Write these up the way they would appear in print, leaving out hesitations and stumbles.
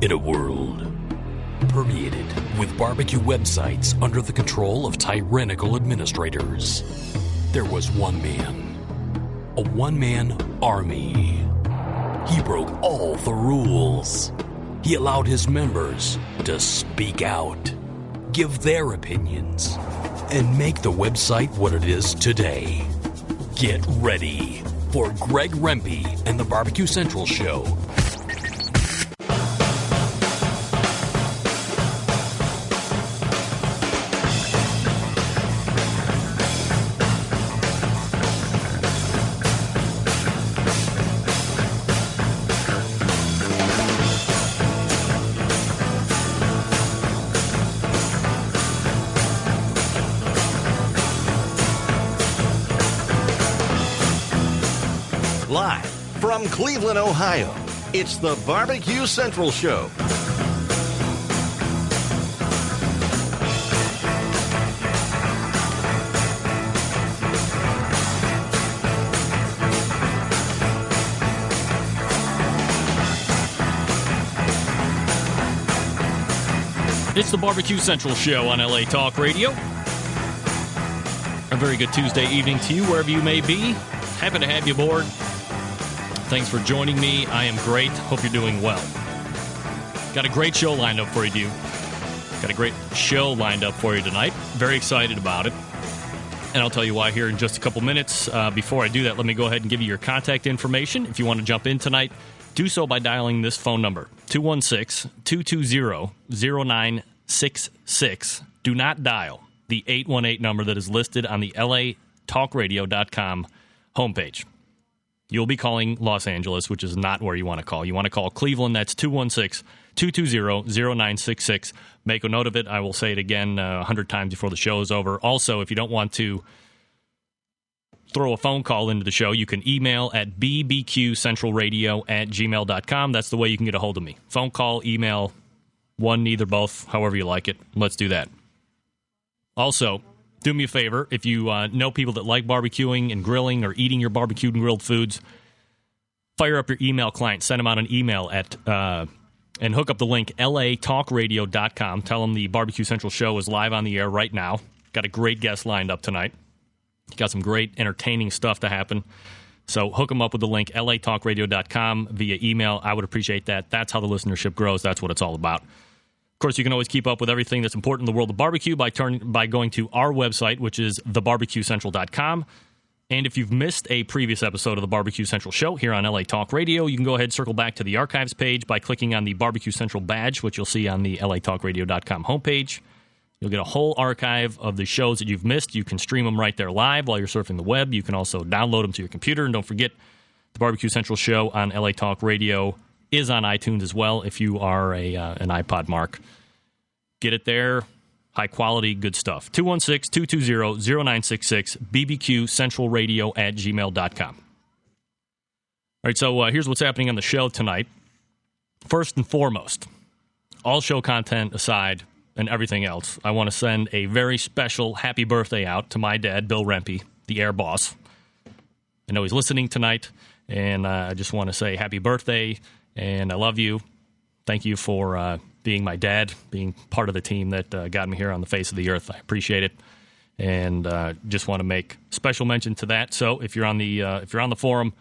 In a world permeated with barbecue websites under the control of tyrannical administrators, there was one man, a one-man army. He broke all the rules. He allowed his members to speak out, give their opinions, and make the website what it is today. Get ready for Greg Rempe and the Barbecue Central Show. Live from Cleveland, Ohio, it's the Barbecue Central Show. It's the Barbecue Central Show on LA Talk Radio. A very good Tuesday evening to you, wherever you may be. Happy to have you aboard. Thanks for joining me. I am great. Hope you're doing well. Got a great show lined up for you, dude. Got a great show lined up for you tonight. Very excited about it. And I'll tell you why here in just a couple minutes. Before I do that, let me go ahead and give you your contact information. If you want to jump in tonight, do so by dialing this phone number, 216-220-0966. Do not dial the 818 number that is listed on the latalkradio.com homepage. You'll be calling Los Angeles, which is not where you want to call. You want to call Cleveland. That's 216-220-0966. Make a note of it. I will say it again 100 times before the show is over. Also, if you don't want to throw a phone call into the show, you can email at bbqcentralradio@gmail.com. That's the way you can get a hold of me. Phone call, email, one, neither, both, however you like it. Let's do that. Also, do me a favor, if you know people that like barbecuing and grilling or eating your barbecued and grilled foods, fire up your email client, send them out an email at and hook up the link, latalkradio.com. Tell them the Barbecue Central Show is live on the air right now. Got a great guest lined up tonight. Got some great entertaining stuff to happen. So hook them up with the link, latalkradio.com, via email. I would appreciate that. That's how the listenership grows. That's what it's all about. Of course, you can always keep up with everything that's important in the world of barbecue by going to our website, which is thebarbecuecentral.com. And if you've missed a previous episode of the Barbecue Central Show here on LA Talk Radio, you can go ahead and circle back to the archives page by clicking on the Barbecue Central badge, which you'll see on the latalkradio.com homepage. You'll get a whole archive of the shows that you've missed. You can stream them right there live while you're surfing the web. You can also download them to your computer. And don't forget, the Barbecue Central Show on LA Talk Radio is on iTunes as well if you are an iPod Mark. Get it there. High quality, good stuff. 216-220-0966, bbqcentralradio@gmail.com. All right, so here's what's happening on the show tonight. First and foremost, all show content aside and everything else, I want to send a very special happy birthday out to my dad, Bill Rempe, the air boss. I know he's listening tonight, and I just want to say happy birthday, and I love you. Thank you for being my dad, being part of the team that got me here on the face of the earth. I appreciate it, and just want to make special mention to that. So if you're on the forum,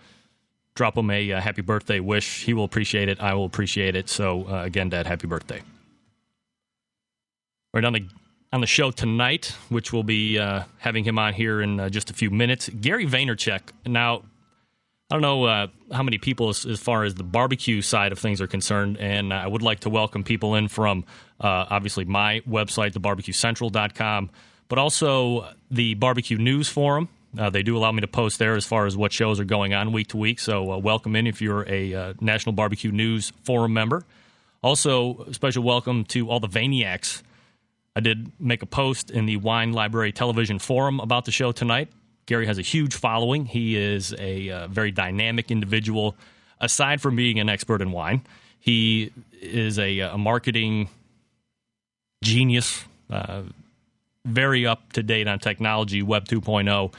drop him a happy birthday wish. He will appreciate it. I will appreciate it. So again, Dad, happy birthday. Right on the show tonight, which we'll be having him on here in just a few minutes, Gary Vaynerchuk. Now, I don't know how many people as far as the barbecue side of things are concerned, and I would like to welcome people in from, obviously, my website, thebarbecuecentral.com, but also the Barbecue News Forum. They do allow me to post there as far as what shows are going on week to week, so welcome in if you're a National Barbecue News Forum member. Also, special welcome to all the Vayniacs. I did make a post in the Wine Library Television Forum about the show tonight. Gary has a huge following. He is a very dynamic individual. Aside from being an expert in wine, he is a marketing genius, very up-to-date on technology, Web 2.0.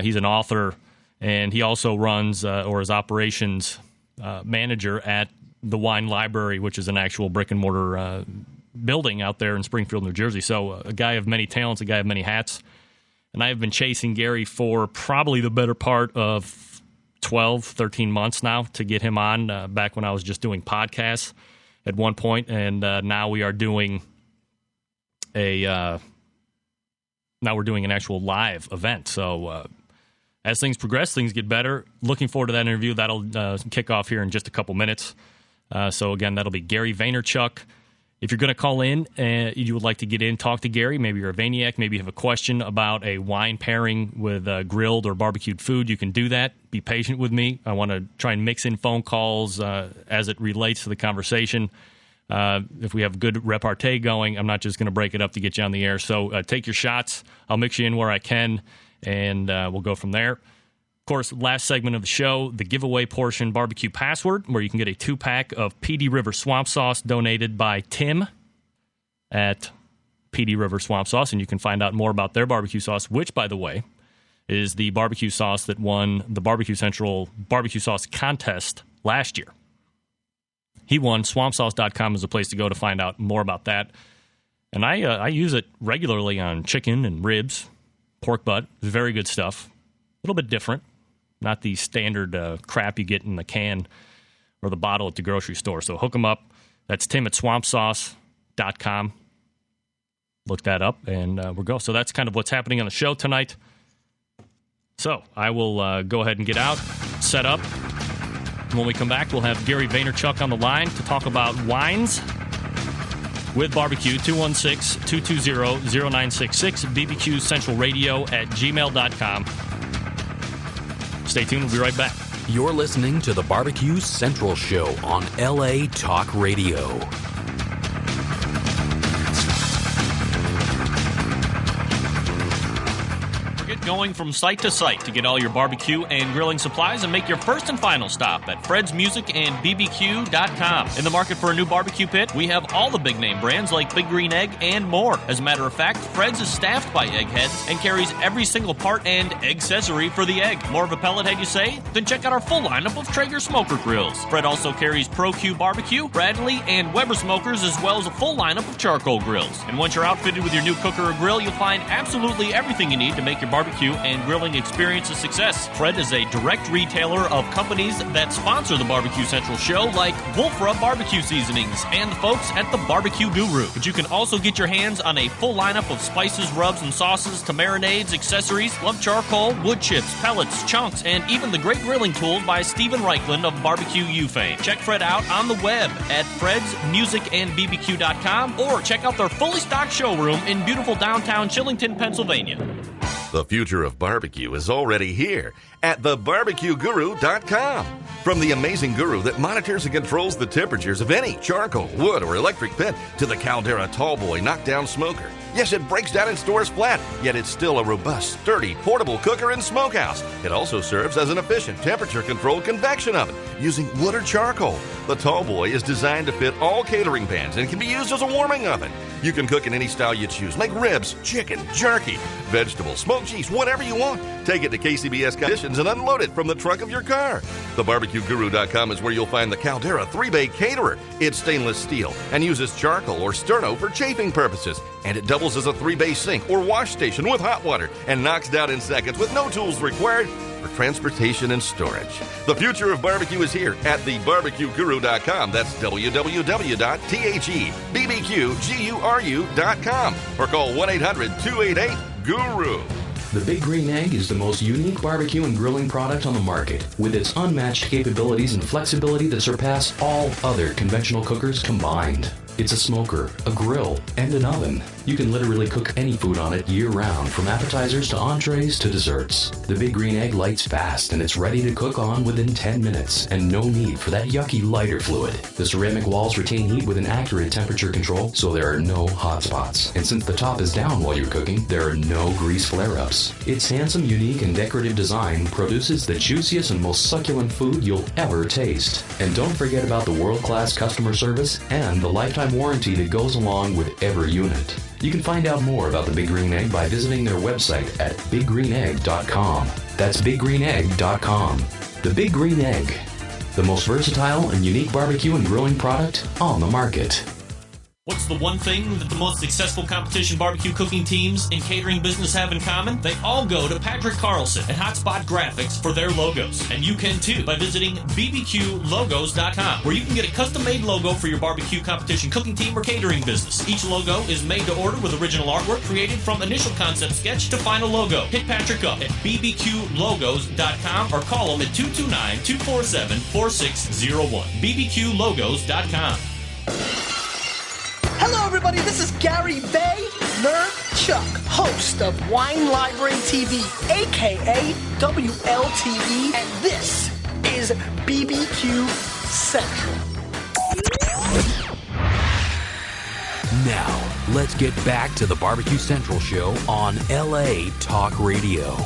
He's an author, and he also runs or is operations manager at the Wine Library, which is an actual brick-and-mortar building out there in Springfield, New Jersey. So a guy of many talents, a guy of many hats. And I have been chasing Gary for probably the better part of 12, 13 months now to get him on, back when I was just doing podcasts at one point. And now we are doing now we're doing an actual live event. So as things progress, things get better. Looking forward to that interview. That'll kick off here in just a couple minutes. So again, that'll be Gary Vaynerchuk. If you're going to call in and you would like to get in, talk to Gary, maybe you're a Vayniac, maybe you have a question about a wine pairing with grilled or barbecued food, you can do that. Be patient with me. I want to try and mix in phone calls as it relates to the conversation. If we have good repartee going, I'm not just going to break it up to get you on the air. So take your shots. I'll mix you in where I can, and we'll go from there. Of course, last segment of the show, the giveaway portion, barbecue password, where you can get a 2-pack of PD River Swamp Sauce donated by Tim at PD River Swamp Sauce, and you can find out more about their barbecue sauce, which, by the way, is the barbecue sauce that won the Barbecue Central Barbecue Sauce Contest last year. He won. SwampSauce.com is a place to go to find out more about that. And I use it regularly on chicken and ribs, pork butt. It's very good stuff. A little bit different. Not the standard crap you get in the can or the bottle at the grocery store. So hook them up. That's Tim at SwampSauce.com. Look that up, and we'll go. So that's kind of what's happening on the show tonight. So I will go ahead and get out, set up. When we come back, we'll have Gary Vaynerchuk on the line to talk about wines with barbecue. 216-220-0966, BBQ Central Radio at gmail.com. Stay tuned. We'll be right back. You're listening to the Barbecue Central Show on LA Talk Radio. Going from site to site to get all your barbecue and grilling supplies and make your first and final stop at Fred's Music and BBQ.com. In the market for a new barbecue pit, we have all the big name brands like Big Green Egg and more. As a matter of fact, Fred's is staffed by eggheads and carries every single part and accessory for the egg. More of a pellet head, you say? Then check out our full lineup of Traeger smoker grills. Fred also carries Pro-Q barbecue, Bradley, and Weber smokers, as well as a full lineup of charcoal grills. And once you're outfitted with your new cooker or grill, you'll find absolutely everything you need to make your barbecue and grilling experience a success. Fred is a direct retailer of companies that sponsor the Barbecue Central show, like Wolfra Barbecue Seasonings and the folks at the Barbecue Guru. But you can also get your hands on a full lineup of spices, rubs, and sauces to marinades, accessories, lump charcoal, wood chips, pellets, chunks, and even the great grilling tools by Stephen Reichland of Barbecue U fame. Check Fred out on the web at fredsmusicandbbq.com or check out their fully stocked showroom in beautiful downtown Chillington, Pennsylvania. The future of barbecue is already here at thebarbecueguru.com. From the amazing guru that monitors and controls the temperatures of any charcoal, wood, or electric pit to the Caldera Tallboy knockdown smoker. Yes, it breaks down and stores flat, yet it's still a robust, sturdy, portable cooker and smokehouse. It also serves as an efficient temperature-controlled convection oven using wood or charcoal. The Tallboy is designed to fit all catering pans and can be used as a warming oven. You can cook in any style you choose. Make ribs, chicken, jerky, vegetables, smoked cheese, whatever you want. Take it to KCBS conditions and unload it from the trunk of your car. TheBarbecueGuru.com is where you'll find the Caldera 3-Bay Caterer. It's stainless steel and uses charcoal or sterno for chafing purposes. And it doubles as a 3-bay sink or wash station with hot water and knocks down in seconds with no tools required for transportation and storage. The future of barbecue is here at thebarbecueguru.com. That's www.thebbqguru.com or call 1-800-288-GURU. The Big Green Egg is the most unique barbecue and grilling product on the market, with its unmatched capabilities and flexibility that surpass all other conventional cookers combined. It's a smoker, a grill, and an oven. You can literally cook any food on it year-round, from appetizers to entrees to desserts. The Big Green Egg lights fast, and it's ready to cook on within 10 minutes, and no need for that yucky lighter fluid. The ceramic walls retain heat with an accurate temperature control, so there are no hot spots. And since the top is down while you're cooking, there are no grease flare-ups. Its handsome, unique, and decorative design produces the juiciest and most succulent food you'll ever taste. And don't forget about the world-class customer service and the lifetime warranty that goes along with every unit. You can find out more about the Big Green Egg by visiting their website at biggreenegg.com. That's biggreenegg.com. The Big Green Egg. the most versatile and unique barbecue and grilling product on the market. What's the one thing that the most successful competition barbecue cooking teams in catering business have in common? They all go to Patrick Carlson and Hotspot Graphics for their logos. And you can too by visiting bbqlogos.com, where you can get a custom-made logo for your barbecue competition cooking team or catering business. Each logo is made to order with original artwork created from initial concept sketch to final logo. Hit Patrick up at bbqlogos.com or call him at 229-247-4601. bbqlogos.com. Hello, everybody. This is Gary Vaynerchuk, host of Wine Library TV, a.k.a. WLTV, and this is BBQ Central. Now, let's get back to the Barbecue Central show on LA Talk Radio.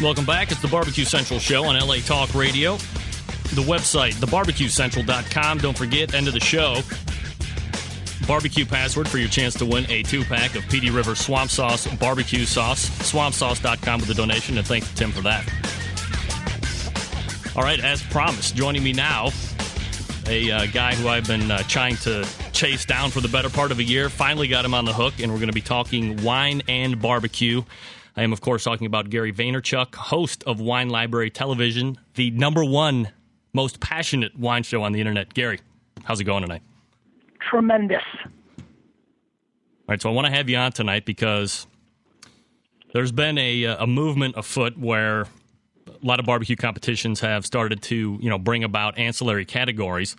Welcome back. It's the Barbecue Central show on LA Talk Radio. The website, thebarbecuecentral.com. Don't forget, end of the show, barbecue password for your chance to win a 2-pack of PD River Swamp Sauce barbecue sauce. Swampsauce.com with a donation, and thanks to Tim for that. All right, as promised, joining me now, a guy who I've been trying to chase down for the better part of a year. Finally got him on the hook, and we're going to be talking wine and barbecue. I am, of course, talking about Gary Vaynerchuk, host of Wine Library Television, the number one most passionate wine show on the internet. Gary, how's it going tonight? Tremendous. All right, so I want to have you on tonight because there's been a movement afoot where a lot of barbecue competitions have started to, bring about ancillary categories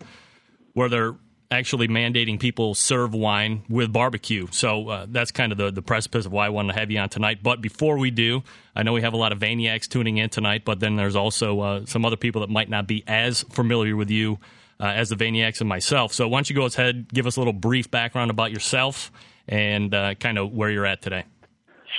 where they're actually mandating people serve wine with barbecue. So that's kind of the precipice of why I wanted to have you on tonight. But before we do, I know we have a lot of Vayniacs tuning in tonight, but then there's also some other people that might not be as familiar with you as the Vayniacs and myself. So why don't you go ahead, give us a little brief background about yourself and kind of where you're at today.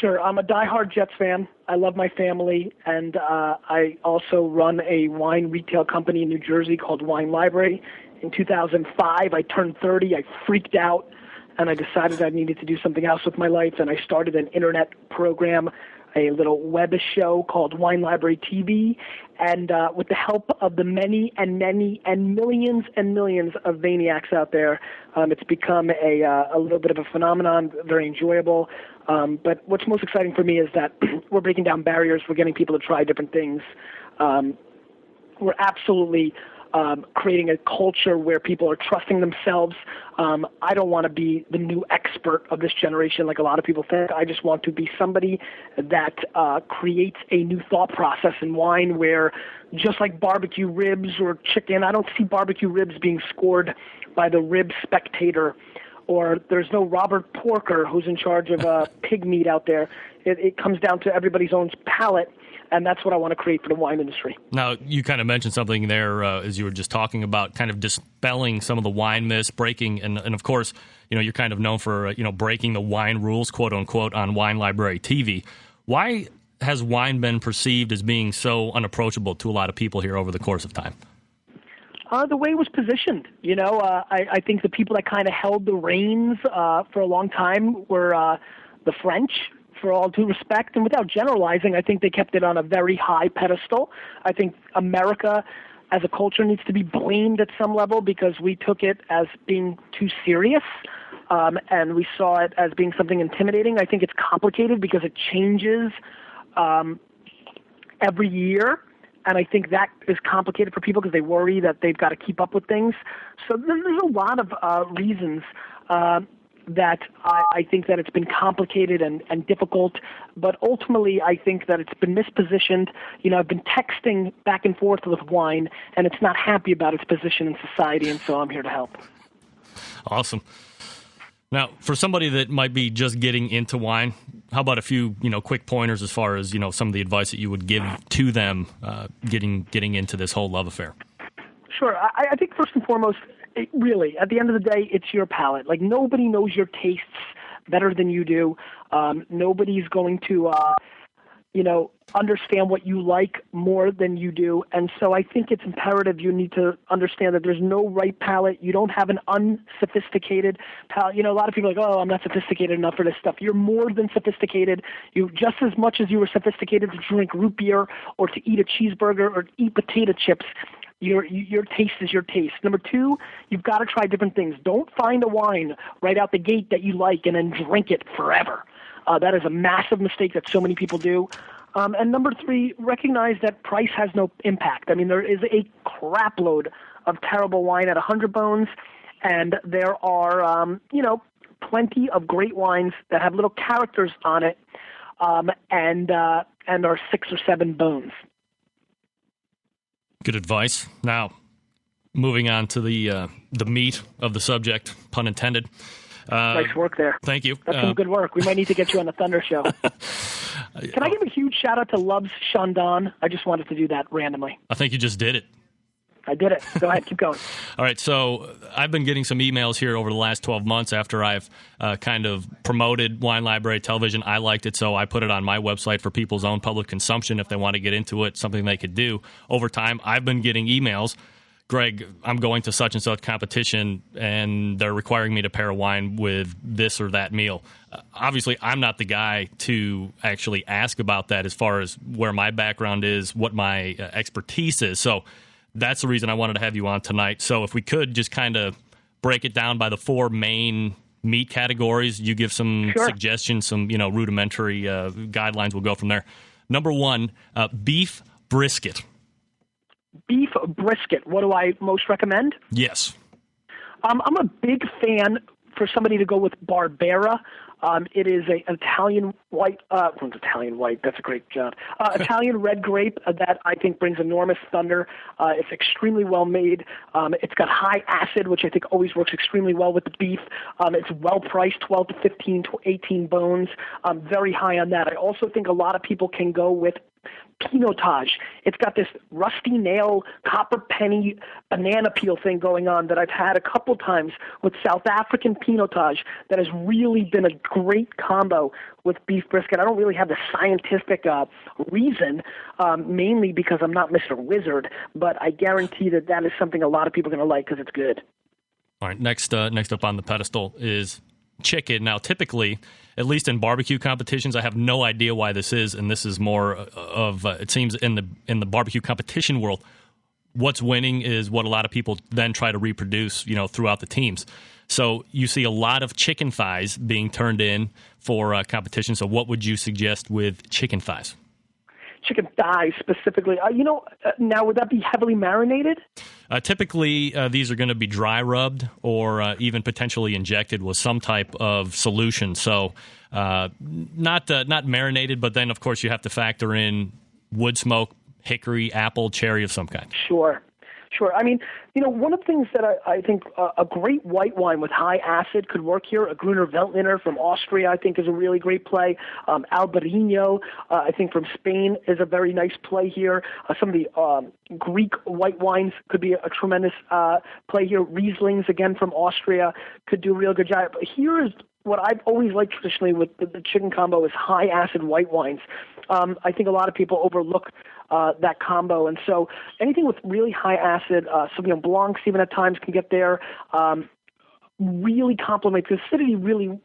Sure. I'm a diehard Jets fan. I love my family, and I also run a wine retail company in New Jersey called Wine Library. In 2005, I turned 30. I freaked out, and I decided I needed to do something else with my life, and I started an internet program, a little web show called Wine Library TV, and with the help of the many and millions of Vayniacs out there, it's become a little bit of a phenomenon, very enjoyable. But what's most exciting for me is that we're breaking down barriers. We're getting people to try different things. We're absolutely creating a culture where people are trusting themselves. I don't want to be the new expert of this generation like a lot of people think. I just want to be somebody that creates a new thought process in wine where, just like barbecue ribs or chicken, I don't see barbecue ribs being scored by the rib spectator, or there's no Robert Porker who's in charge of pig meat out there. It comes down to everybody's own palate. And that's what I want to create for the wine industry. Now, you kind of mentioned something there as you were just talking about kind of dispelling some of the wine myths, breaking, and of course, you're kind of known for, breaking the wine rules, quote unquote, on Wine Library TV. Why has wine been perceived as being so unapproachable to a lot of people here over the course of time? The way it was positioned. I think the people that kind of held the reins for a long time were the French. For all due respect, and without generalizing, I think they kept it on a very high pedestal. I think America as a culture needs to be blamed at some level because we took it as being too serious, and we saw it as being something intimidating. I think it's complicated because it changes every year, and I think that is complicated for people because they worry that they've got to keep up with things. So there's a lot of reasons that I think that it's been complicated and difficult, but ultimately I think that it's been mispositioned. I've been texting back and forth with wine, and it's not happy about its position in society, and so I'm here to help. Awesome. Now, for somebody that might be just getting into wine, how about a few, quick pointers as far as, some of the advice that you would give to them getting into this whole love affair? Sure. I think first and foremost, really, at the end of the day, it's your palate. Like, nobody knows your tastes better than you do. Nobody's going to, understand what you like more than you do. And so I think it's imperative you need to understand that there's no right palate. You don't have an unsophisticated palate. A lot of people are like, oh, I'm not sophisticated enough for this stuff. You're more than sophisticated. You just as much as you were sophisticated to drink root beer or to eat a cheeseburger or eat potato chips. Your taste is your taste. Number two, you've got to try different things. Don't find a wine right out the gate that you like and then drink it forever. That is a massive mistake that so many people do. And number three, recognize that price has no impact. I mean, there is a crap load of terrible wine at 100 bones, and there are, plenty of great wines that have little characters on it, and are 6 or 7 bones. Good advice. Now, moving on to the meat of the subject, pun intended. Nice work there. Thank you. That's some good work. We might need to get you on the Thunder Show. Can I give a huge shout out to Loves Chandon? I just wanted to do that randomly. I think you just did it. I did it. Go ahead. Keep going. All right. So I've been getting some emails here over the last 12 months after I've kind of promoted Wine Library Television. I liked it, so I put it on my website for people's own public consumption if they want to get into it, something they could do. Over time, I've been getting emails. Greg, I'm going to such and such competition, and they're requiring me to pair a wine with this or that meal. Obviously, I'm not the guy to actually ask about that as far as where my background is, what my expertise is. So that's the reason I wanted to have you on tonight. So if we could just kind of break it down by the 4 main meat categories, you give some suggestions, some rudimentary guidelines. We'll go from there. Number 1, beef brisket. Beef brisket. What do I most recommend? Yes. I'm a big fan for somebody to go with Barbera. It is an Italian white, Italian white, that's a great job. Italian red grape that I think brings enormous thunder. It's extremely well made. It's got high acid, which I think always works extremely well with the beef. It's well priced, 12 to 15 to 18 bones. Very high on that. I also think a lot of people can go with Pinotage. It's got this rusty nail, copper penny, banana peel thing going on that I've had a couple times with South African Pinotage that has really been a great combo with beef brisket. I don't really have the scientific reason, mainly because I'm not Mr. Wizard, but I guarantee that is something a lot of people are going to like because it's good. All right, next up on the pedestal is chicken. Now, typically, at least in barbecue competitions, I have no idea why this is, and this is more of it seems in the barbecue competition world, what's winning is what a lot of people then try to reproduce, throughout the teams. So you see a lot of chicken thighs being turned in for competition. So what would you suggest with chicken thighs? Chicken thighs specifically. Now would that be heavily marinated? Typically, these are going to be dry rubbed or even potentially injected with some type of solution. So not marinated, but then, of course, you have to factor in wood smoke, hickory, apple, cherry of some kind. Sure. I mean, one of the things that I think a great white wine with high acid could work here. A Gruner Veltliner from Austria, I think, is a really great play. Albarino, I think, from Spain is a very nice play here. Some of the Greek white wines could be a tremendous play here. Rieslings, again, from Austria, could do a real good job. But here is what I've always liked traditionally with the chicken combo is high acid white wines. I think a lot of people overlook that combo, and so anything with really high acid, Sauvignon Blancs even at times can get there. Really complements the acidity. Really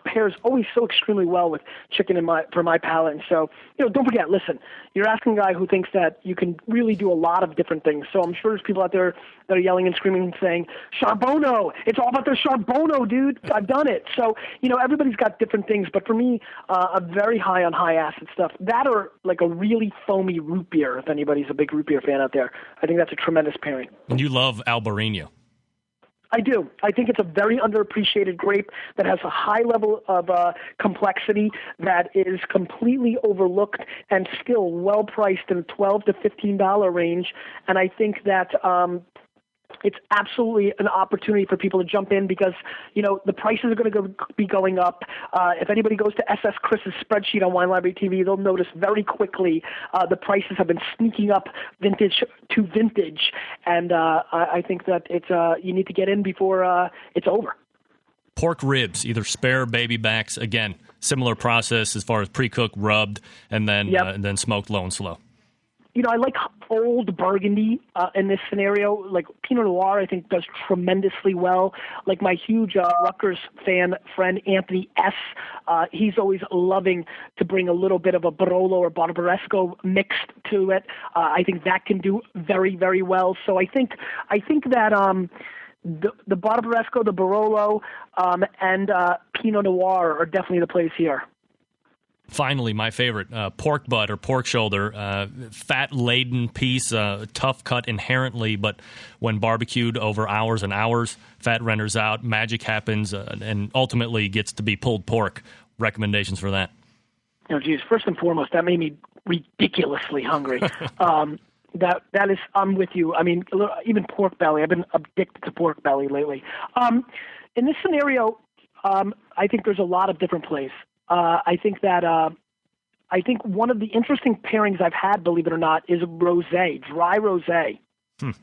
pairs always so extremely well with chicken for my palate. And so, don't forget, listen, you're asking a guy who thinks that you can really do a lot of different things. So I'm sure there's people out there that are yelling and screaming and saying, Charbono, it's all about the Charbono, dude. I've done it. So, everybody's got different things. But for me, I'm very high on high acid stuff. That or like a really foamy root beer, if anybody's a big root beer fan out there. I think that's a tremendous pairing. And you love Albarino. I do. I think it's a very underappreciated grape that has a high level of complexity that is completely overlooked and still well priced in the $12 to $15 range. And I think that it's absolutely an opportunity for people to jump in because, the prices are going to be going up. If anybody goes to SS Chris's spreadsheet on Wine Library TV, they'll notice very quickly the prices have been sneaking up vintage to vintage. And I think that it's you need to get in before it's over. pork ribs, either spare or baby backs. Again, similar process as far as pre-cooked, rubbed, and then smoked low and slow. I like old Burgundy in this scenario. Like Pinot Noir, I think does tremendously well. Like my huge Rutgers fan friend Anthony S. He's always loving to bring a little bit of a Barolo or Barbaresco mixed to it. I think that can do very, very well. So I think that the Barbaresco, the Barolo, and Pinot Noir are definitely the plays here. Finally, my favorite, pork butt or pork shoulder, fat-laden piece, tough cut inherently, but when barbecued over hours and hours, fat renders out, magic happens, and ultimately gets to be pulled pork. Recommendations for that? Geez, first and foremost, that made me ridiculously hungry. That is, I'm with you. I mean, even pork belly. I've been addicted to pork belly lately. In this scenario, I think there's a lot of different plays. I think one of the interesting pairings I've had, believe it or not, is rosé, dry rosé.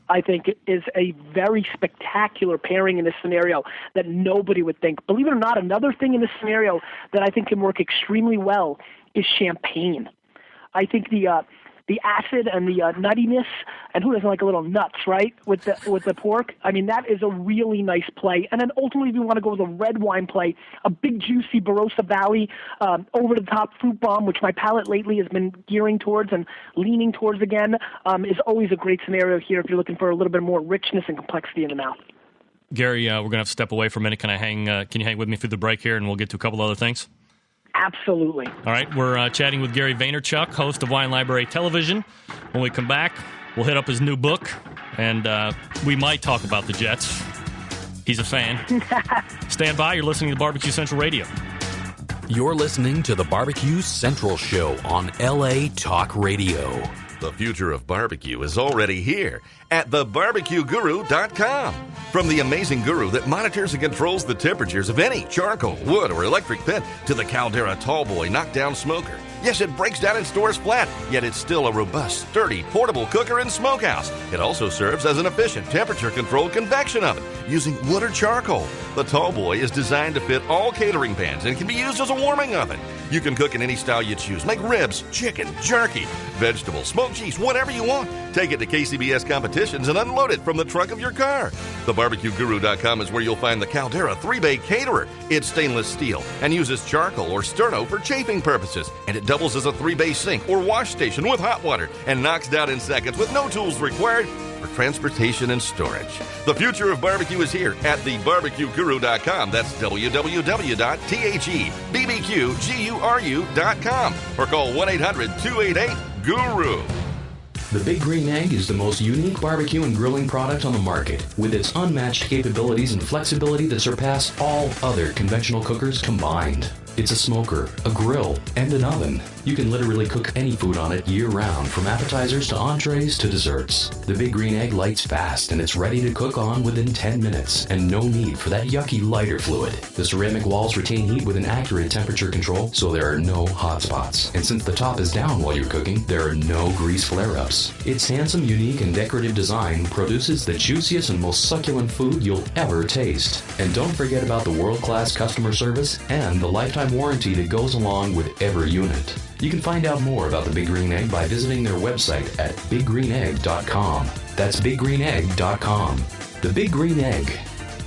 I think it is a very spectacular pairing in this scenario that nobody would think. Believe it or not, another thing in this scenario that I think can work extremely well is champagne. I think the acid and the nuttiness, and who doesn't like a little nuts, right, with the pork? I mean, that is a really nice play. And then ultimately, if you want to go with a red wine play, a big juicy Barossa Valley over-the-top fruit bomb, which my palate lately has been gearing towards and leaning towards again, is always a great scenario here if you're looking for a little bit more richness and complexity in the mouth. Gary, we're going to have to step away for a minute. Can you hang with me through the break here, and we'll get to a couple other things? Absolutely. All right, we're chatting with Gary Vaynerchuk, host of Wine Library Television. When we come back, we'll hit up his new book, and we might talk about the Jets. He's a fan. Stand by. You're listening to Barbecue Central Radio. You're listening to the Barbecue Central Show on LA Talk Radio. The future of barbecue is already here at thebarbecueguru.com. From the amazing guru that monitors and controls the temperatures of any charcoal, wood, or electric pit to the Caldera Tallboy knockdown smoker. Yes, it breaks down and stores flat, yet it's still a robust, sturdy, portable cooker and smokehouse. It also serves as an efficient temperature-controlled convection oven using wood or charcoal. The Tallboy is designed to fit all catering pans and can be used as a warming oven. You can cook in any style you choose. Make ribs, chicken, jerky, vegetables, smoked cheese, whatever you want. Take it to KCBS competitions and unload it from the trunk of your car. TheBarbecueGuru.com is where you'll find the Caldera 3-Bay Caterer. It's stainless steel and uses charcoal or sterno for chafing purposes. And it doubles as a 3-bay sink or wash station with hot water and knocks down in seconds with no tools required for transportation and storage. The future of barbecue is here at thebarbecueguru.com. That's www.thebbqguru.com or call 1-800-288-GURU. The Big Green Egg is the most unique barbecue and grilling product on the market, with its unmatched capabilities and flexibility that surpass all other conventional cookers combined. It's a smoker, a grill, and an oven. You can literally cook any food on it year-round, from appetizers to entrees to desserts. The Big Green Egg lights fast, and it's ready to cook on within 10 minutes, and no need for that yucky lighter fluid. The ceramic walls retain heat with an accurate temperature control, so there are no hot spots. And since the top is down while you're cooking, there are no grease flare-ups. Its handsome, unique, and decorative design produces the juiciest and most succulent food you'll ever taste. And don't forget about the world-class customer service and the lifetime warranty that goes along with every unit. You can find out more about the Big Green Egg by visiting their website at biggreenegg.com. That's biggreenegg.com. The Big Green Egg,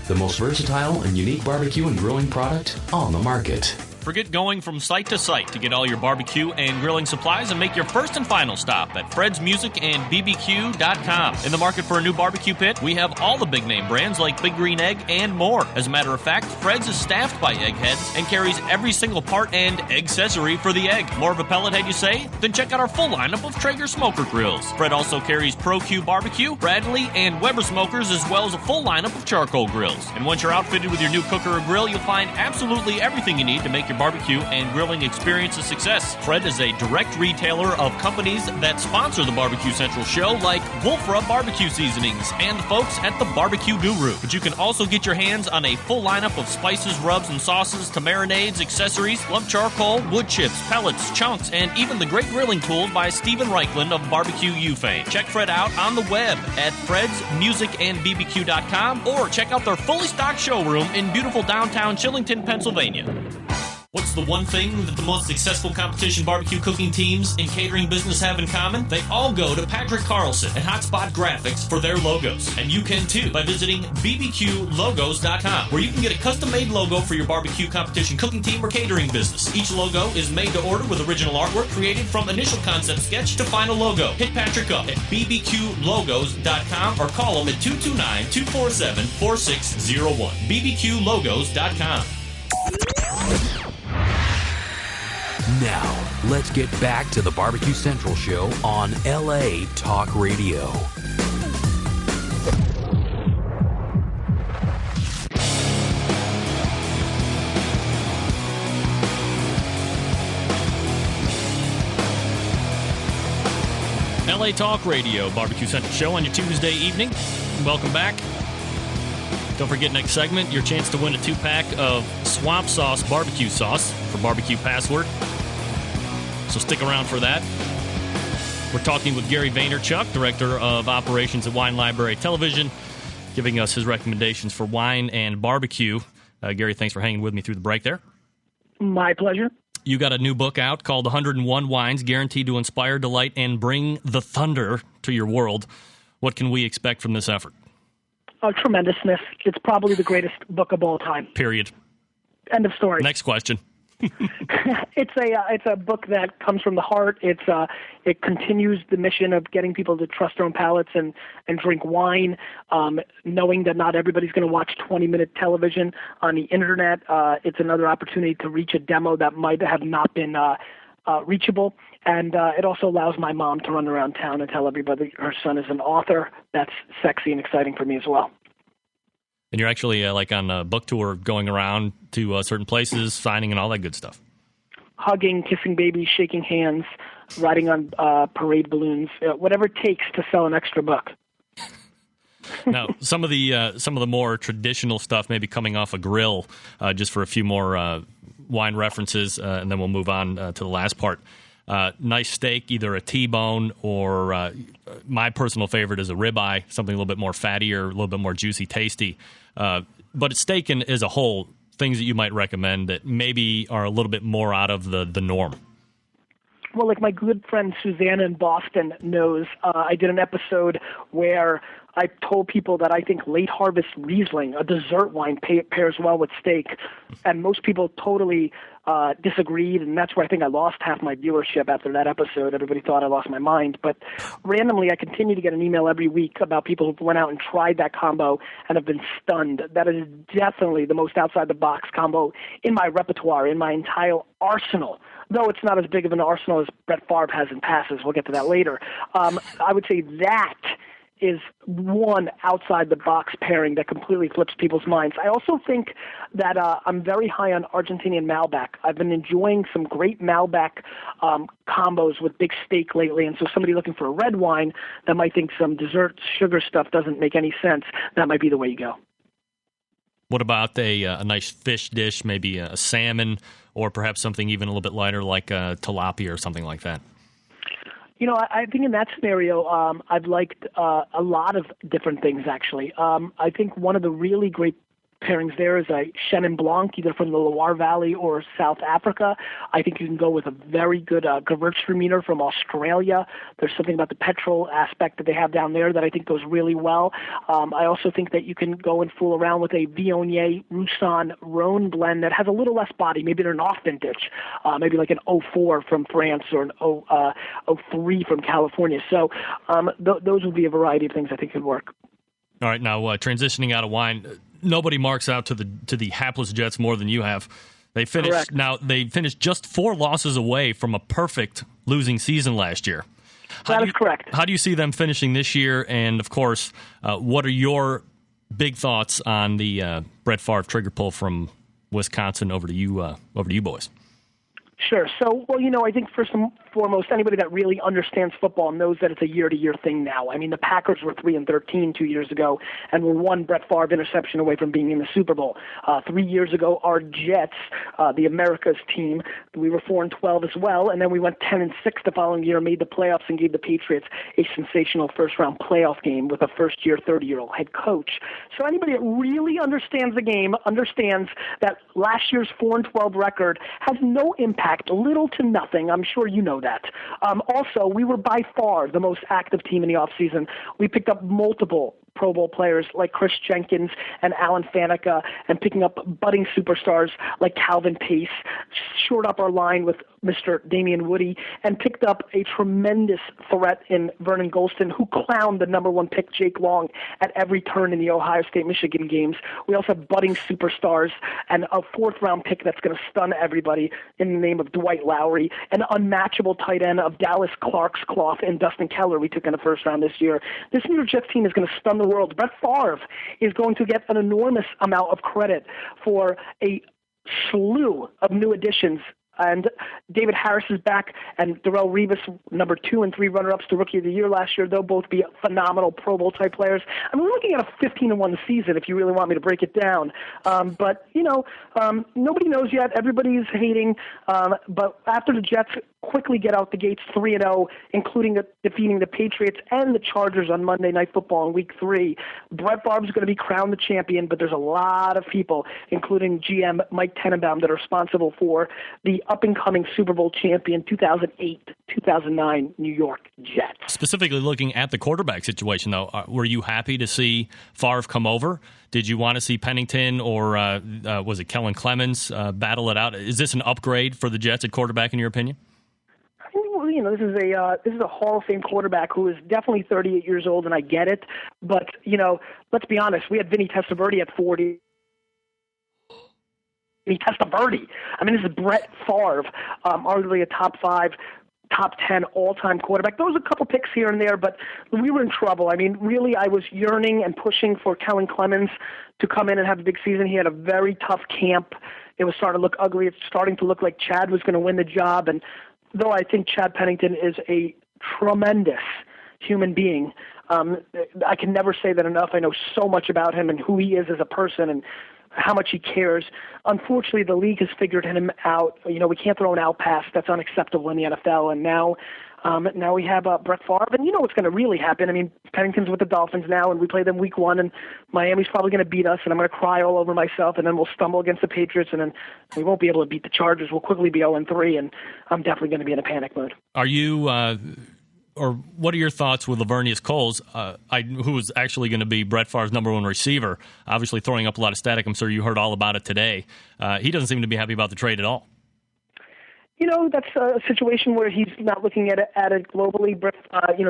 the most versatile and unique barbecue and grilling product on the market. Forget going from site to site to get all your barbecue and grilling supplies and make your first and final stop at Fred's Music and BBQ.com. In the market for a new barbecue pit, we have all the big name brands like Big Green Egg and more. As a matter of fact, Fred's is staffed by eggheads and carries every single part and accessory for the egg. More of a pellet head, you say? Then check out our full lineup of Traeger smoker grills. Fred also carries Pro Q Barbecue, Bradley, and Weber smokers, as well as a full lineup of charcoal grills. And once you're outfitted with your new cooker or grill, you'll find absolutely everything you need to make your your barbecue and grilling experience a success. Fred is a direct retailer of companies that sponsor the Barbecue Central show, like Wolf Rub Barbecue Seasonings and the folks at the Barbecue Guru. But you can also get your hands on a full lineup of spices, rubs, and sauces to marinades, accessories, lump charcoal, wood chips, pellets, chunks, and even the great grilling tools by Stephen Reichland of Barbecue U fame. Check Fred out on the web at fredsmusicandbbq.com or check out their fully stocked showroom in beautiful downtown Chillington, Pennsylvania. What's the one thing that the most successful competition barbecue cooking teams in catering business have in common? They all go to Patrick Carlson and Hotspot Graphics for their logos. And you can too by visiting bbqlogos.com, where you can get a custom-made logo for your barbecue competition cooking team or catering business. Each logo is made to order with original artwork created from initial concept sketch to final logo. Hit Patrick up at bbqlogos.com or call him at 229-247-4601. bbqlogos.com. Now, let's get back to the Barbecue Central show on LA Talk Radio. LA Talk Radio, Barbecue Central show on your Tuesday evening. Welcome back. Don't forget, next segment, your chance to win a 2-pack of Swamp Sauce barbecue sauce for Barbecue Password. So stick around for that. We're talking with Gary Vaynerchuk, Director of Operations at Wine Library Television, giving us his recommendations for wine and barbecue. Gary, thanks for hanging with me through the break there. My pleasure. You got a new book out called 101 Wines, Guaranteed to Inspire, Delight, and Bring the Thunder to Your World. What can we expect from this effort? Tremendousness. It's probably the greatest book of all time. Period. End of story. Next question. It's a book that comes from the heart. It continues the mission of getting people to trust their own palates and drink wine, knowing that not everybody's going to watch 20-minute television on the internet. It's another opportunity to reach a demo that might have not been reachable. And it also allows my mom to run around town and tell everybody her son is an author. That's sexy and exciting for me as well. And you're actually like on a book tour, going around to certain places, signing and all that good stuff. Hugging, kissing babies, shaking hands, riding on parade balloons, whatever it takes to sell an extra book. Now, some of the more traditional stuff may be coming off a grill, just for a few more wine references, and then we'll move on to the last part. Nice steak, either a T-bone or my personal favorite is a ribeye, something a little bit more fattier, a little bit more juicy, tasty. But steak as a whole, things that you might recommend that maybe are a little bit more out of the norm. Well, like my good friend Susanna in Boston knows, I did an episode where I told people that I think late harvest Riesling, a dessert wine, pairs well with steak, and most people totally disagreed, and that's where I think I lost half my viewership after that episode. Everybody thought I lost my mind, but randomly I continue to get an email every week about people who went out and tried that combo and have been stunned. That is definitely the most outside-the-box combo in my repertoire, in my entire arsenal. Though it's not as big of an arsenal as Brett Favre has in passes. We'll get to that later. I would say that is one outside-the-box pairing that completely flips people's minds. I also think that I'm very high on Argentinian Malbec. I've been enjoying some great Malbec combos with big steak lately, and so somebody looking for a red wine that might think some dessert sugar stuff doesn't make any sense, that might be the way you go. What about a nice fish dish, maybe a salmon, or perhaps something even a little bit lighter like tilapia or something like that? You know, I think in that scenario, I've liked a lot of different things, actually. I think one of the really great pairings there is a Chenin Blanc, either from the Loire Valley or South Africa. I think you can go with a very good Gewürztraminer from Australia. There's something about the petrol aspect that they have down there that I think goes really well. I also think that you can go and fool around with a Viognier Roussanne Rhone blend that has a little less body. Maybe they're an off vintage, maybe like an 04 from France or an 03 from California. So those would be a variety of things I think could work. All right, now transitioning out of wine, nobody marks out to the hapless Jets more than you have. They finished Correct. Now they finished just 4 losses away from a perfect losing season last year. That is correct. How do you see them finishing this year? And of course, what are your big thoughts on the Brett Favre trigger pull from Wisconsin, over to you boys. Sure. So, well, I think first and foremost, anybody that really understands football knows that it's a year-to-year thing now. I mean, the Packers were 3-13 2 years ago and were one Brett Favre interception away from being in the Super Bowl. 3 years ago, our Jets, the America's team, we were 4-12 as well, and then we went 10-6 the following year, made the playoffs, and gave the Patriots a sensational first-round playoff game with a first-year, 30-year-old head coach. So anybody that really understands the game understands that last year's 4-12 record has no impact, little to nothing. I'm sure you know that. Also, we were by far the most active team in the offseason. We picked up multiple Pro Bowl players like Chris Jenkins and Alan Faneca, and picking up budding superstars like Calvin Pace, shored up our line with Mr. Damian Woody, and picked up a tremendous threat in Vernon Golston, who clowned the number one pick, Jake Long, at every turn in the Ohio State-Michigan games. We also have budding superstars and a fourth-round pick that's going to stun everybody in the name of Dwight Lowry, an unmatchable tight end of Dallas Clark's cloth and Dustin Keller we took in the first round this year. This New York Jets team is going to stun the world. Brett Favre is going to get an enormous amount of credit for a slew of new additions. And David Harris is back, and Darrelle Revis, number 2 and 3 runner-ups to Rookie of the Year last year. They'll both be phenomenal Pro Bowl-type players. I mean, we're looking at a 15-1 season if you really want me to break it down. But nobody knows yet. Everybody's hating. But after the Jets quickly get out the gates 3-0, including defeating the Patriots and the Chargers on Monday Night Football in Week 3, Brett Favre's going to be crowned the champion, but there's a lot of people, including GM Mike Tenenbaum, that are responsible for the up-and-coming Super Bowl champion 2008-2009 New York Jets. Specifically looking at the quarterback situation, though, were you happy to see Favre come over? Did you want to see Pennington or was it Kellen Clemens battle it out? Is this an upgrade for the Jets at quarterback, in your opinion? This is a Hall of Fame quarterback who is definitely 38 years old, and I get it. But, let's be honest. We had Vinny Testaverde at 40. Testaverde. I mean, this is Brett Favre, arguably a top 5, top 10 all-time quarterback. There was a couple picks here and there, but we were in trouble. I mean, really, I was yearning and pushing for Kellen Clemens to come in and have a big season. He had a very tough camp. It was starting to look ugly. It's starting to look like Chad was going to win the job. And though I think Chad Pennington is a tremendous human being, I can never say that enough. I know so much about him and who he is as a person and how much he cares. Unfortunately, the league has figured him out. We can't throw an out pass. That's unacceptable in the NFL. And now we have Brett Favre. And you know what's going to really happen. I mean, Pennington's with the Dolphins now, and we play them Week 1, and Miami's probably going to beat us, and I'm going to cry all over myself, and then we'll stumble against the Patriots, and then we won't be able to beat the Chargers. We'll quickly be 0-3, and I'm definitely going to be in a panic mode. Are you or what are your thoughts with Lavernius Coles, who is actually going to be Brett Favre's number 1 receiver, obviously throwing up a lot of static? I'm sure you heard all about it today. He doesn't seem to be happy about the trade at all. That's a situation where he's not looking at it globally.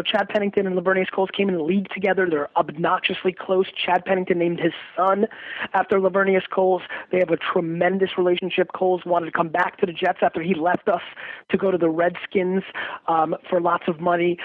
Chad Pennington and Lavernius Coles came in the league together. They're obnoxiously close. Chad Pennington named his son after Lavernius Coles. They have a tremendous relationship. Coles wanted to come back to the Jets after he left us to go to the Redskins for lots of money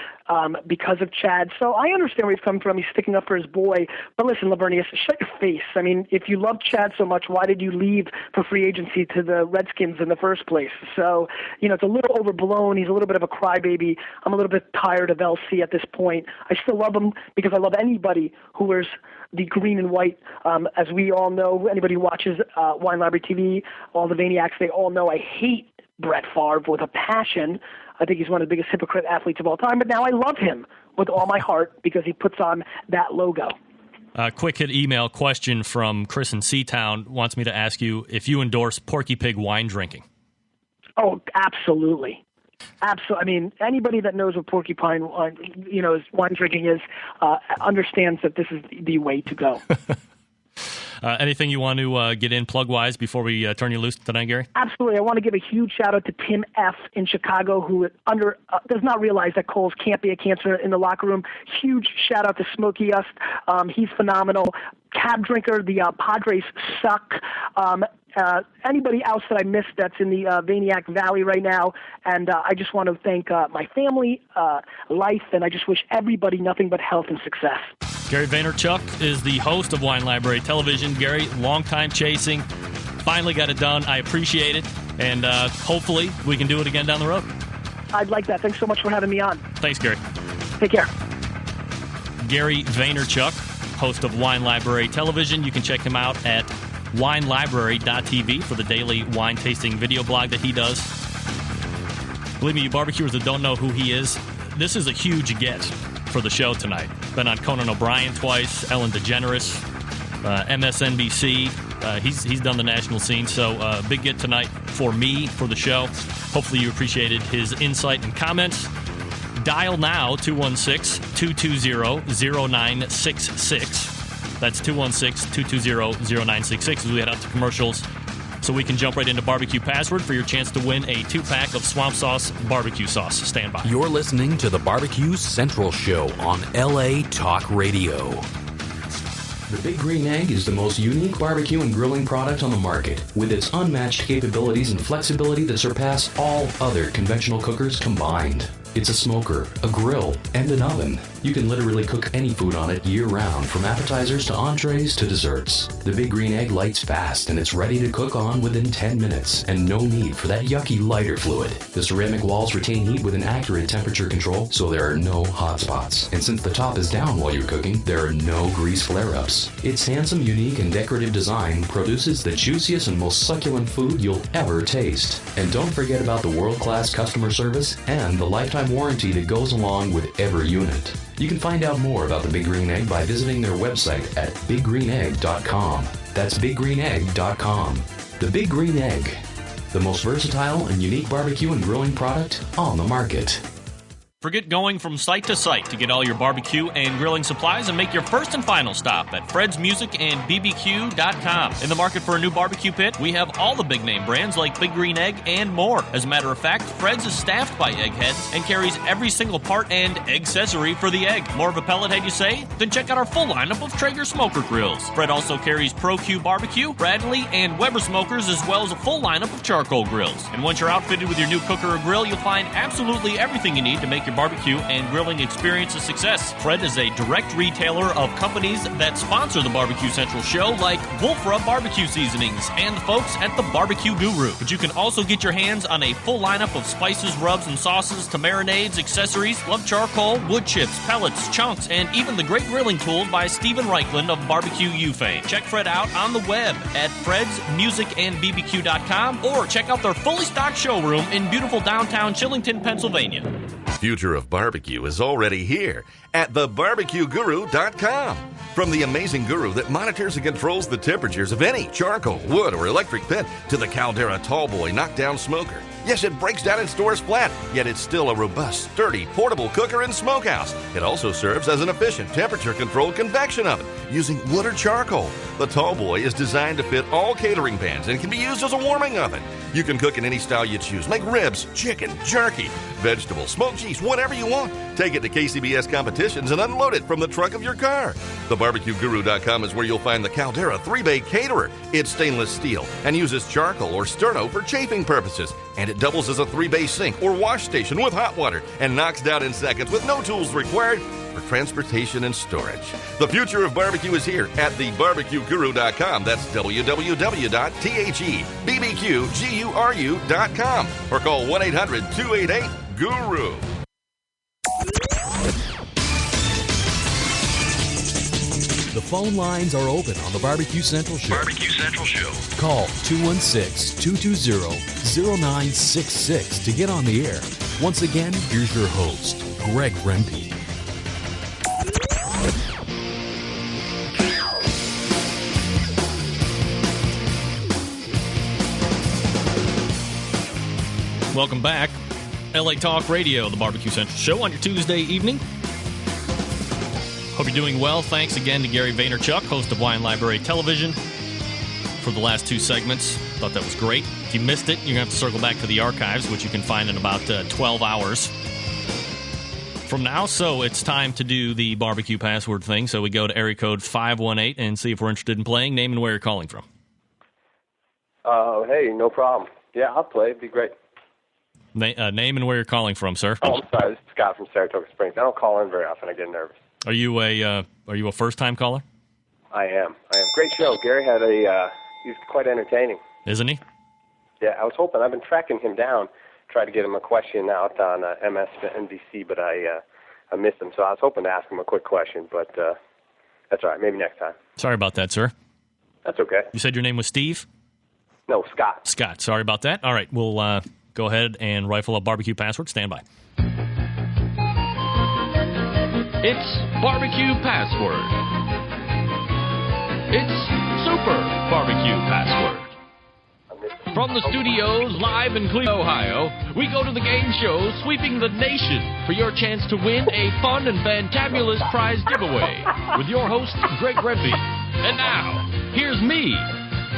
because of Chad. So I understand where he's coming from. He's sticking up for his boy. But listen, Lavernius, shut your face. I mean, if you love Chad so much, why did you leave for free agency to the Redskins in the first place? So, it's a little overblown. He's a little bit of a crybaby. I'm a little bit tired of LC at this point. I still love him because I love anybody who wears the green and white. As we all know, anybody who watches Wine Library TV, all the Vayniacs, they all know I hate Brett Favre with a passion. I think he's one of the biggest hypocrite athletes of all time. But now I love him with all my heart because he puts on that logo. Quick hit email question from Chris in Seatown wants me to ask you if you endorse Porky Pig wine drinking. Oh, absolutely. Absolutely. I mean, anybody that knows what porcupine, wine drinking is, understands that this is the way to go. Anything you want to get in plug-wise before we turn you loose tonight, Gary? Absolutely. I want to give a huge shout-out to Tim F. in Chicago, who does not realize that Coles can't be a cancer in the locker room. Huge shout-out to Smokey Ust. He's phenomenal. Cab drinker, the Padres suck. Anybody else that I missed that's in the Vayniac Valley right now. And I just want to thank my family, life, and I just wish everybody nothing but health and success. Gary Vaynerchuk is the host of Wine Library Television. Gary, long time chasing. finally got it done. I appreciate it, and hopefully we can do it again down the road. I'd like that. Thanks so much for having me on. Thanks, Gary. Take care. Gary Vaynerchuk, host of Wine Library Television. You can check him out at winelibrary.tv for the daily wine tasting video blog that he does. Believe me, you barbecuers that don't know who he is, this is a huge get for the show tonight. Been on Conan O'Brien twice, Ellen DeGeneres, MSNBC. He's done the national scene, so big get tonight for me for the show. Hopefully you appreciated his insight and comments. Dial now, 216-220-0966. That's 216-220-0966 as we head out to commercials, so we can jump right into Barbecue Password for your chance to win a 2-pack of Swamp Sauce barbecue sauce. Stand by. You're listening to the Barbecue Central Show on LA Talk Radio. The Big Green Egg is the most unique barbecue and grilling product on the market, with its unmatched capabilities and flexibility that surpass all other conventional cookers combined. It's a smoker, a grill, and an oven. You can literally cook any food on it year-round, from appetizers to entrees to desserts. The Big Green Egg lights fast, and it's ready to cook on within 10 minutes, and no need for that yucky lighter fluid. The ceramic walls retain heat with an accurate temperature control, so there are no hot spots. And since the top is down while you're cooking, there are no grease flare-ups. Its handsome, unique, and decorative design produces the juiciest and most succulent food you'll ever taste. And don't forget about the world-class customer service and the lifetime warranty that goes along with every unit. You can find out more about the Big Green Egg by visiting their website at biggreenegg.com. That's biggreenegg.com. The Big Green Egg, the most versatile and unique barbecue and grilling product on the market. Forget going from site to site to get all your barbecue and grilling supplies and make your first and final stop at Fred's Music and BBQ.com. In the market for a new barbecue pit, we have all the big name brands like Big Green Egg and more. As a matter of fact, Fred's is staffed by eggheads and carries every single part and accessory for the egg. More of a pellet head, you say? Then check out our full lineup of Traeger smoker grills. Fred also carries Pro Q Barbecue, Bradley, and Weber smokers, as well as a full lineup of charcoal grills. And once you're outfitted with your new cooker or grill, you'll find absolutely everything you need to make your barbecue and grilling experience a success. Fred is a direct retailer of companies that sponsor the Barbecue Central show, like Wolf Rub Barbecue Seasonings and the folks at the Barbecue Guru. But you can also get your hands on a full lineup of spices, rubs, and sauces to marinades, accessories, love charcoal, wood chips, pellets, chunks, and even the great grilling tools by Stephen Reichland of Barbecue U fame. Check Fred out on the web at fredsmusicandbbq.com or check out their fully stocked showroom in beautiful downtown Chillington, Pennsylvania. Future of barbecue is already here at thebarbecueguru.com. From the amazing guru that monitors and controls the temperatures of any charcoal, wood, or electric pit to the Caldera Tallboy knockdown smoker. Yes, it breaks down and stores flat, yet it's still a robust, sturdy, portable cooker and smokehouse. It also serves as an efficient temperature-controlled convection oven using wood or charcoal. The Tallboy is designed to fit all catering pans and can be used as a warming oven. You can cook in any style you choose. Make ribs, chicken, jerky, vegetables, smoked cheese, whatever you want. Take it to KCBS competitions and unload it from the trunk of your car. TheBarbecueGuru.com is where you'll find the Caldera 3-Bay Caterer. It's stainless steel and uses charcoal or sterno for chafing purposes. And it doubles as a 3-bay sink or wash station with hot water and knocks down in seconds with no tools required for transportation and storage. The future of barbecue is here at thebarbecueguru.com. That's www.thebbqguru.com or call 1-800-288-GURU. The phone lines are open on the Barbecue Central Show. Barbecue Central Show. Call 216-220-0966 to get on the air. Once again, here's your host, Greg Rempe. Welcome back. LA Talk Radio, the Barbecue Central Show on your Tuesday evening. Hope you're doing well. Thanks again to Gary Vaynerchuk, host of Wine Library Television, for the last two segments. Thought that was great. If you missed it, you're going to have to circle back to the archives, which you can find in about 12 hours from now. So it's time to do the barbecue password thing. So we go to area code 518 and see if we're interested in playing. Name and where you're calling from. Hey, no problem. Yeah, I'll play. It'd be great. Name and where you're calling from, sir. Oh, I'm sorry. This is Scott from Saratoga Springs. I don't call in very often. I get nervous. Are you a first-time caller? I am. Great show. Gary he's quite entertaining. Isn't he? Yeah, I was hoping. I've been tracking him down, tried to get him a question out on MSNBC, but I missed him. So I was hoping to ask him a quick question, but that's all right. Maybe next time. Sorry about that, sir. That's okay. You said your name was Steve? No, Scott. Scott. Sorry about that. All right, we'll go ahead and rifle up barbecue password. Stand by. It's barbecue password. It's super barbecue password. From the studios live in Cleveland, Ohio, we go to the game show sweeping the nation for your chance to win a fun and fantabulous prize giveaway with your host, Greg Rempe. And now, here's me,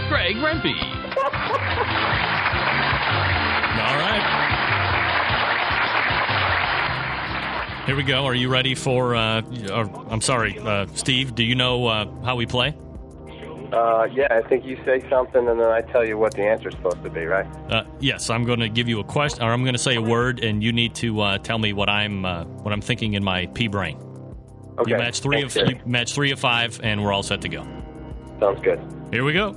Greg Rempe. All right. Here we go. Are you ready for, I'm sorry, Steve, do you know how we play? Yeah, I think you say something, and then I tell you what the answer's supposed to be, right? Yes, I'm going to give you a question, or I'm going to say a word, and you need to tell me what I'm thinking in my pea brain. Okay. You match three of 5, and we're all set to go. Sounds good. Here we go.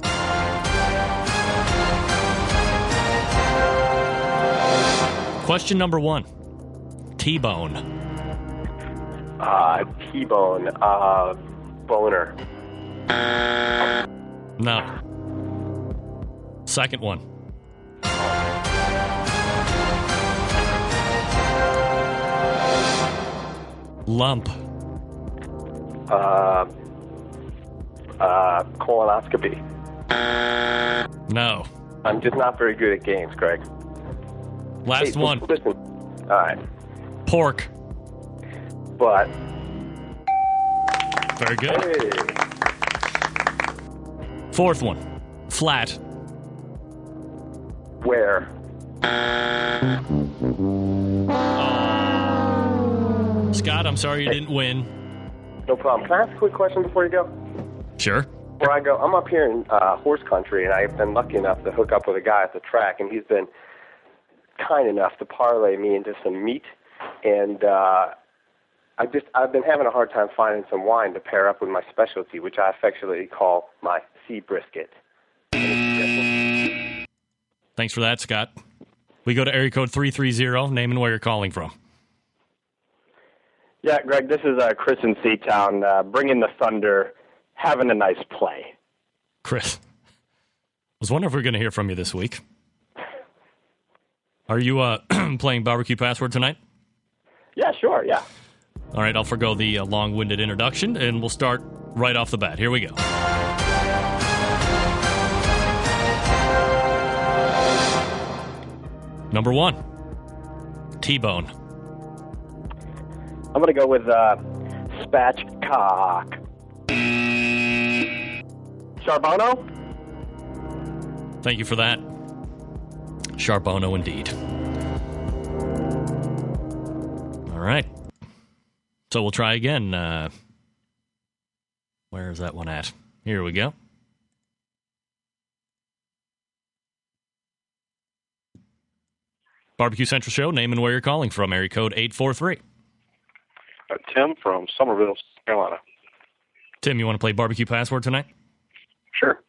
Question number 1. T-bone. T-bone. Boner. No. Second one. Lump. Colonoscopy. No. I'm just not very good at games, Greg. Last one. Listen. All right. Pork. But. Very good. Hey. Fourth one. Flat. Where? Scott, I'm sorry you didn't win. No problem. Can I ask a quick question before you go? Sure. Before I go, I'm up here in horse country, and I've been lucky enough to hook up with a guy at the track, and he's been kind enough to parlay me into some meat, and I've been having a hard time finding some wine to pair up with my specialty, which I affectionately call my sea brisket. Thanks for that, Scott. We go to area code 330, name and where you're calling from. Yeah, Greg, this is Chris in Seatown, bringing the thunder, having a nice play. Chris, I was wondering if we were going to hear from you this week. Are you playing barbecue password tonight? Yeah, sure, yeah. All right, I'll forgo the long-winded introduction, and we'll start right off the bat. Here we go. Number 1, T-bone. I'm going to go with spatchcock. Charbonneau? Thank you for that. Charbonneau indeed. All right. So we'll try again. Where is that one at? Here we go. Barbecue Central Show, name and where you're calling from. Area code 843. Tim from Somerville, South Carolina. Tim, you want to play barbecue password tonight? Sure.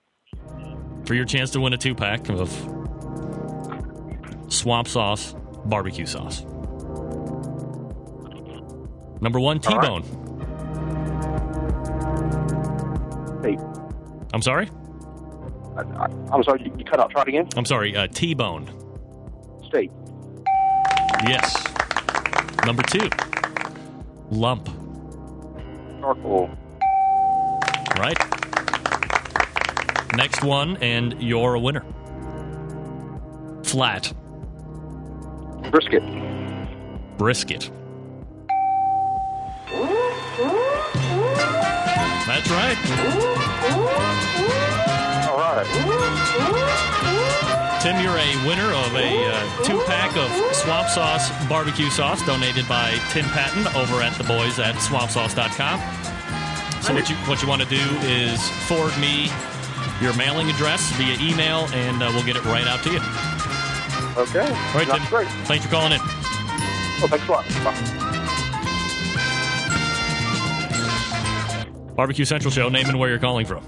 For your chance to win a 2-pack of swamp sauce barbecue sauce. Number 1, T-bone. Hey. I'm sorry? I'm sorry, you cut out. Try it again. I'm sorry, T-bone. Steak. Yes. Number 2, lump. Charcoal. Right. Next one, and you're a winner. Flat. Brisket. Brisket. That's right. All right. Tim, you're a winner of a 2-pack of swamp sauce barbecue sauce donated by Tim Patton over at the boys at swampsauce.com. So what you want to do is forward me your mailing address via email, and we'll get it right out to you. Okay. All right, That's Tim. great. Thanks for calling in. Well, thanks a lot. Bye. Barbecue Central Show, name and where you're calling from.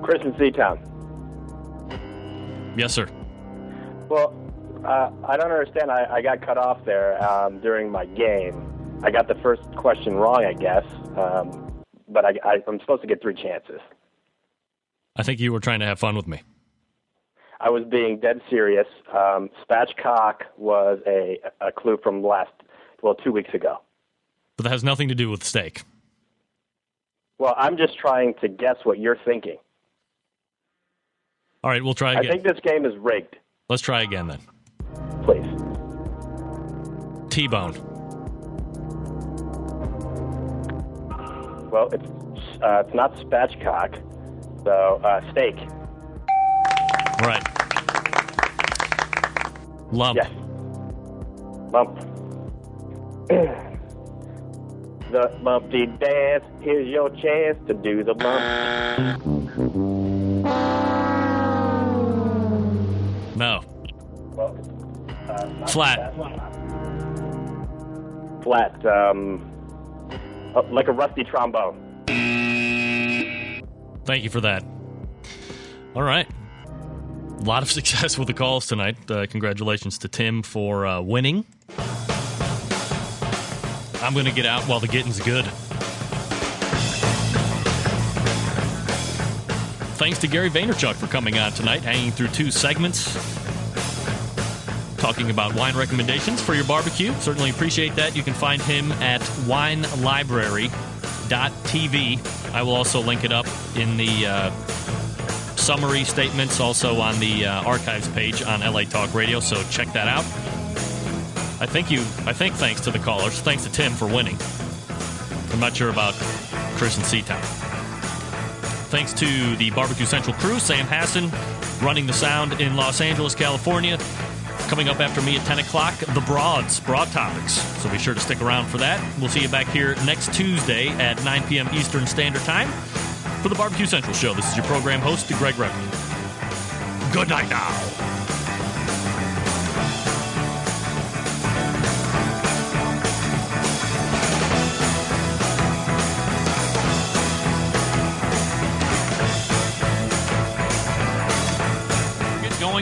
Chris in Seatown. Yes, sir. Well, I don't understand. I got cut off there during my game. I got the first question wrong, I guess, but I'm supposed to get 3 chances. I think you were trying to have fun with me. I was being dead serious. Spatchcock was a clue from 2 weeks ago. But that has nothing to do with steak. Well, I'm just trying to guess what you're thinking. All right, we'll try again. I think this game is rigged. Let's try again then. Please. T-bone. Well, it's not spatchcock, so steak. Right. Lump. Yes. Lump. The bumpty dance. Here's your chance to do the lump. No. Well, Flat. Flat. Like a rusty trombone. Thank you for that. All right. A lot of success with the calls tonight. Congratulations to Tim for winning. I'm going to get out while the getting's good. Thanks to Gary Vaynerchuk for coming on tonight, hanging through 2 segments, talking about wine recommendations for your barbecue. Certainly appreciate that. You can find him at winelibrary.tv. I will also link it up in the summary statements, also on the archives page on LA Talk Radio, so check that out. I think thanks to the callers, thanks to Tim for winning. I'm not sure about Chris and Seatown. Thanks to the Barbecue Central crew, Sam Hassan running the sound in Los Angeles, California. Coming up after me at 10 o'clock, the Broad Topics. So be sure to stick around for that. We'll see you back here next Tuesday at 9 p.m. Eastern Standard Time for the Barbecue Central Show. This is your program host, Greg Reppy. Good night now.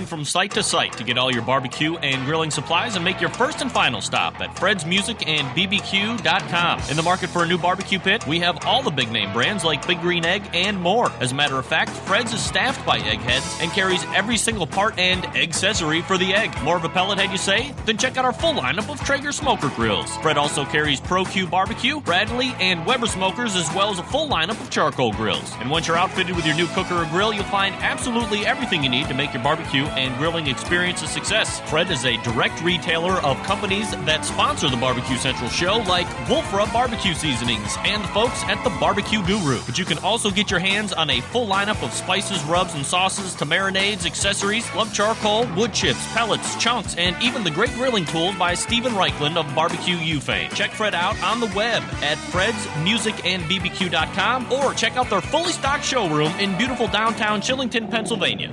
From site to site to get all your barbecue and grilling supplies and make your first and final stop at Fred's Music and BBQ.com. In the market for a new barbecue pit, we have all the big name brands like Big Green Egg and more. As a matter of fact, Fred's is staffed by eggheads and carries every single part and accessory for the egg. More of a pellet head, you say? Then check out our full lineup of Traeger smoker grills. Fred also carries Pro Q Barbecue, Bradley, and Weber smokers, as well as a full lineup of charcoal grills. And once you're outfitted with your new cooker or grill, you'll find absolutely everything you need to make your barbecue and grilling experience a success. Fred is a direct retailer of companies that sponsor the Barbecue Central show, like Wolf Rub Barbecue Seasonings and the folks at the Barbecue Guru. But you can also get your hands on a full lineup of spices, rubs, and sauces to marinades, accessories, lump charcoal, wood chips, pellets, chunks, and even the great grilling tools by Steven Reichland of Barbecue U fame. Check Fred out on the web at fredsmusicandbbq.com or check out their fully stocked showroom in beautiful downtown Chillington, Pennsylvania.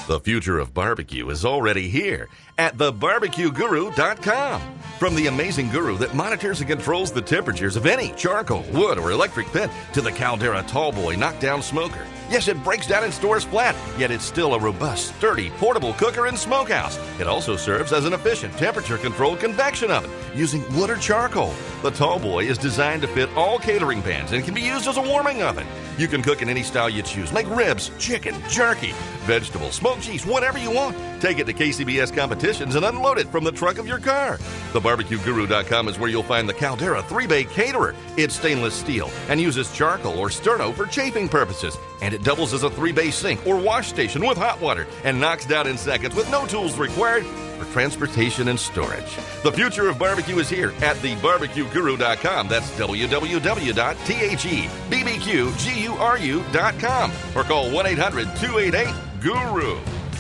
The future of barbecue is already here at thebarbecueguru.com. From the amazing guru that monitors and controls the temperatures of any charcoal, wood, or electric pit to the Caldera Tallboy knockdown smoker. Yes, it breaks down and stores flat, yet it's still a robust, sturdy, portable cooker and smokehouse. It also serves as an efficient temperature-controlled convection oven using wood or charcoal. The Tallboy is designed to fit all catering pans and can be used as a warming oven. You can cook in any style you choose. Make ribs, chicken, jerky, vegetables, smoked cheese, whatever you want. Take it to KCBS competitions and unload it from the trunk of your car. TheBarbecueGuru.com is where you'll find the Caldera 3-Bay Caterer. It's stainless steel and uses charcoal or sterno for chafing purposes. And it doubles as a 3-bay sink or wash station with hot water and knocks down in seconds with no tools required for transportation and storage. The future of barbecue is here at thebarbecueguru.com. That's www.thebbqguru.com or call 1-800-288-GURU.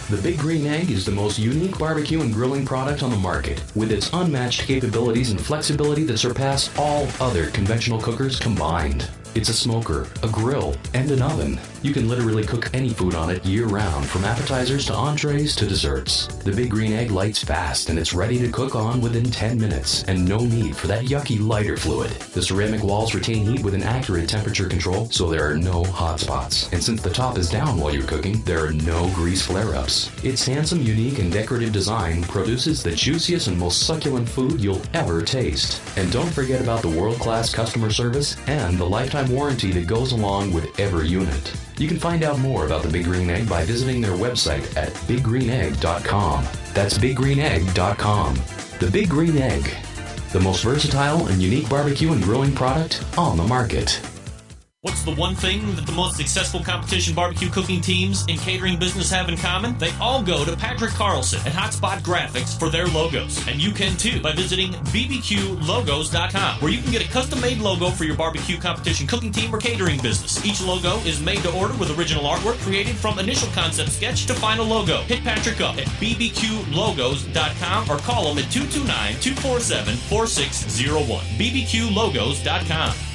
The Big Green Egg is the most unique barbecue and grilling product on the market, with its unmatched capabilities and flexibility that surpass all other conventional cookers combined. It's a smoker, a grill, and an oven. You can literally cook any food on it year-round, from appetizers to entrees to desserts. The Big Green Egg lights fast, and it's ready to cook on within 10 minutes, and no need for that yucky lighter fluid. The ceramic walls retain heat with an accurate temperature control, so there are no hot spots. And since the top is down while you're cooking, there are no grease flare-ups. Its handsome, unique, and decorative design produces the juiciest and most succulent food you'll ever taste. And don't forget about the world-class customer service and the lifetime warranty that goes along with every unit. You can find out more about the Big Green Egg by visiting their website at biggreenegg.com. That's biggreenegg.com. The Big Green Egg, the most versatile and unique barbecue and grilling product on the market. What's the one thing that the most successful competition barbecue cooking teams in catering business have in common? They all go to Patrick Carlson and Hotspot Graphics for their logos. And you can too by visiting bbqlogos.com, where you can get a custom-made logo for your barbecue competition cooking team or catering business. Each logo is made to order with original artwork created from initial concept sketch to final logo. Hit Patrick up at bbqlogos.com or call him at 229-247-4601. bbqlogos.com.